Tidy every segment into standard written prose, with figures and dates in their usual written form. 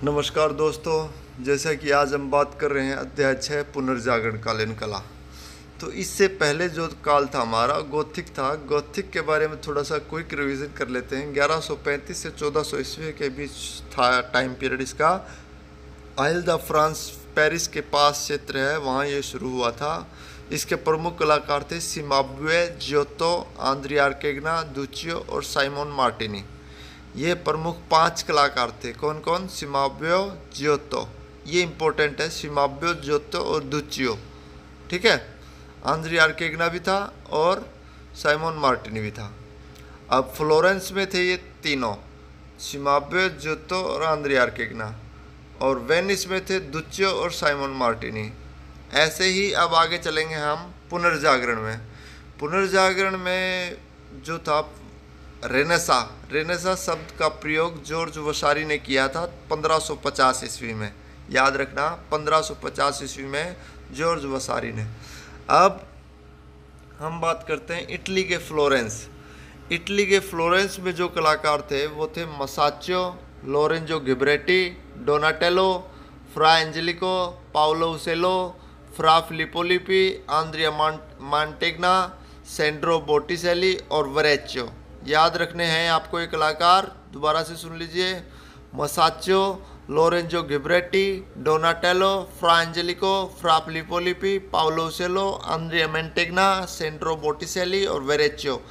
नमस्कार दोस्तों, जैसा कि आज हम बात कर रहे हैं अध्याय 6 पुनर्जागरण कालीन कला। तो इससे पहले जो काल था हमारा गोथिक था। गोथिक के बारे में थोड़ा सा क्विक रिवीजन कर लेते हैं। 1135 से 1400 ईस्वी के बीच था टाइम पीरियड इसका। आइल द फ्रांस पेरिस के पास क्षेत्र है, वहाँ ये शुरू हुआ था। इसके प्रमुख कलाकार थे सिमाब्वे, जियोतो, आंद्रिया आर्केगना, दुचियो और साइमन मार्टिनी। ये प्रमुख 5 कलाकार थे। कौन कौन? सिमाब्यो, जियोतो, ये इंपॉर्टेंट है, सिमाब्यो, जियोतो और दुचियो। ठीक है, आंद्रिया आर्केगना भी था और साइमन मार्टिनी भी था। अब फ्लोरेंस में थे ये तीनों, सिमाब्यो, जियोतो और आंद्रिया आर्केगना, और वेनिस में थे दुचियो और साइमन मार्टिनी। ऐसे ही अब आगे चलेंगे हम पुनर्जागरण में। पुनर्जागरण में जो था रेनेसा शब्द का प्रयोग जॉर्ज वसारी ने किया था 1550 ईस्वी में। याद रखना, 1550 ईस्वी में जॉर्ज वसारी ने। अब हम बात करते हैं इटली के फ्लोरेंस। इटली के फ्लोरेंस में जो कलाकार थे वो थे मसाचियो, लोरेंजो गिब्रेटी, डोनाटेलो, फ्रा एंजेलिको, पाओलो उसेलो, फ्रा फिलिपोलिपी, आंद्रिया मांटेग्ना, सेंड्रो बोटिसेली और वरेच्यो। याद रखने हैं आपको ये कलाकार, दोबारा से सुन लीजिए। मसाचियो, लोरेंजो गिब्रेटी, डोनाटेलो, फ्रा एंजेलिको, फ्रा फिलिपोलिपी, पाओलो उसेलो, आंद्रिया मांटेग्ना, सेंड्रो बोटिसेली और वेरेच्यो।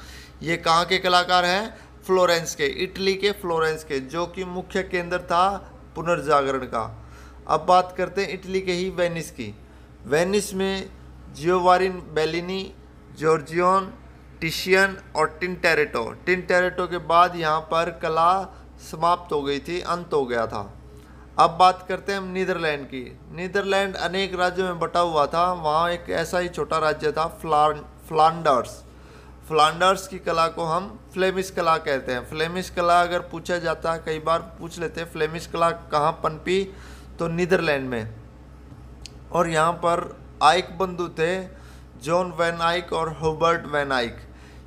ये कहाँ के कलाकार हैं? फ्लोरेंस के, इटली के फ्लोरेंस के, जो कि मुख्य केंद्र था पुनर्जागरण का। अब बात करते हैं इटली के ही वेनिस की। वेनिस में जियोवानी बेलिनी, जॉर्जियन, टिशियन और टिनटेरेटो के बाद यहाँ पर कला समाप्त हो गई थी, अंत हो गया था। अब बात करते हैं हम नीदरलैंड की। नीदरलैंड अनेक राज्यों में बटा हुआ था। वहाँ एक ऐसा ही छोटा राज्य था फ्लांडर्स। फ्लांडर्स की कला को हम फ्लेमिश कला कहते हैं। फ्लेमिश कला अगर पूछा जाता है, कई बार पूछ लेते हैं फ्लेमिश कला कहाँ पनपी, तो नीदरलैंड में। और यहाँ पर आइक बंधु थे, जॉन वैन आइक और हुबर्ट वैन आइक।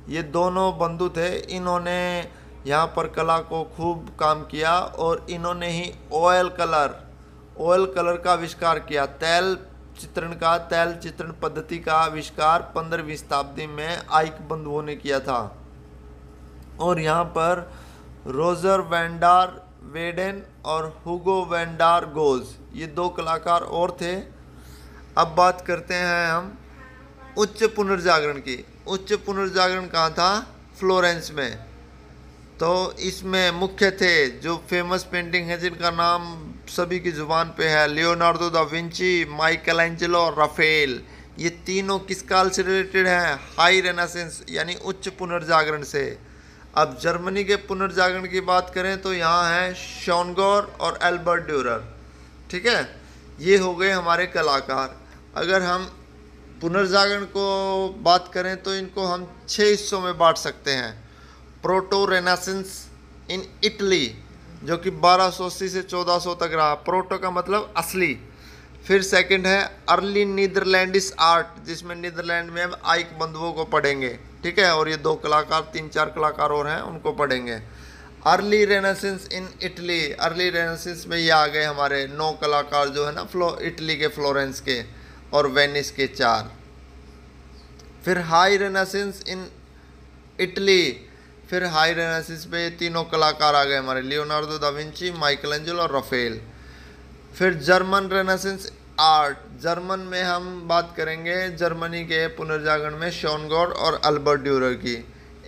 ये दोनों बंधु थे। इन्होंने यहाँ पर कला को खूब काम किया और इन्होंने ही ऑयल कलर का आविष्कार किया। तैल चित्रण पद्धति का आविष्कार 15वीं शताब्दी में आइक बंधुओं ने किया था। और यहाँ पर रोजर वैंडार वेडेन और हुगो वैंडार गोज, ये 2 कलाकार और थे। अब बात करते हैं हम उच्च पुनर्जागरण की। उच्च पुनर्जागरण कहाँ था? फ्लोरेंस में। तो इसमें मुख्य थे जो फेमस पेंटिंग है, जिनका नाम सभी की जुबान पे है, Leonardo da Vinci, Michael Angelo और राफेल। ये तीनों किस काल से रिलेटेड हैं? हाई रेनेसेंस यानी उच्च पुनर्जागरण से। अब जर्मनी के पुनर्जागरण की बात करें तो यहाँ है शॉनगॉर और एल्बर्ट ड्यूरर। ठीक है, ये हो गए हमारे कलाकार। अगर हम पुनर्जागरण को बात करें तो इनको हम 6 हिस्सों में बांट सकते हैं। प्रोटो रेनेसेंस इन इटली, जो कि 1280 से 1400 तक रहा। प्रोटो का मतलब असली। फिर सेकंड है अर्ली नीदरलैंडिश आर्ट, जिसमें नीदरलैंड में हम आइक बंधुओं को पढ़ेंगे। ठीक है, और ये 2 कलाकार, 3-4 कलाकार और हैं, उनको पढ़ेंगे। Early renaissance in Italy, early renaissance में ये आ गए हमारे 9 कलाकार जो है ना, इटली के फ्लोरेंस के और वेनिस के 4। फिर हाई रेनेसेंस इन इटली, फिर हाई रेनेसेंस में ये तीनों कलाकार आ गए हमारे, Leonardo da Vinci, Michael Angelo और राफेल। फिर जर्मन रेनेसेंस आर्ट, जर्मन में हम बात करेंगे जर्मनी के पुनर्जागरण में शॉनगॉर और अल्बर्ट ड्यूरर की।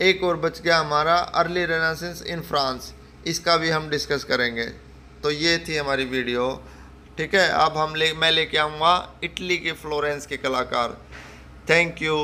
एक और बच गया हमारा अर्ली रेनेसेंस इन फ्रांस, इसका भी हम डिस्कस करेंगे। तो ये थी हमारी वीडियो। ठीक है, अब मैं लेके आऊँगा इटली के फ्लोरेंस के कलाकार। Thank you.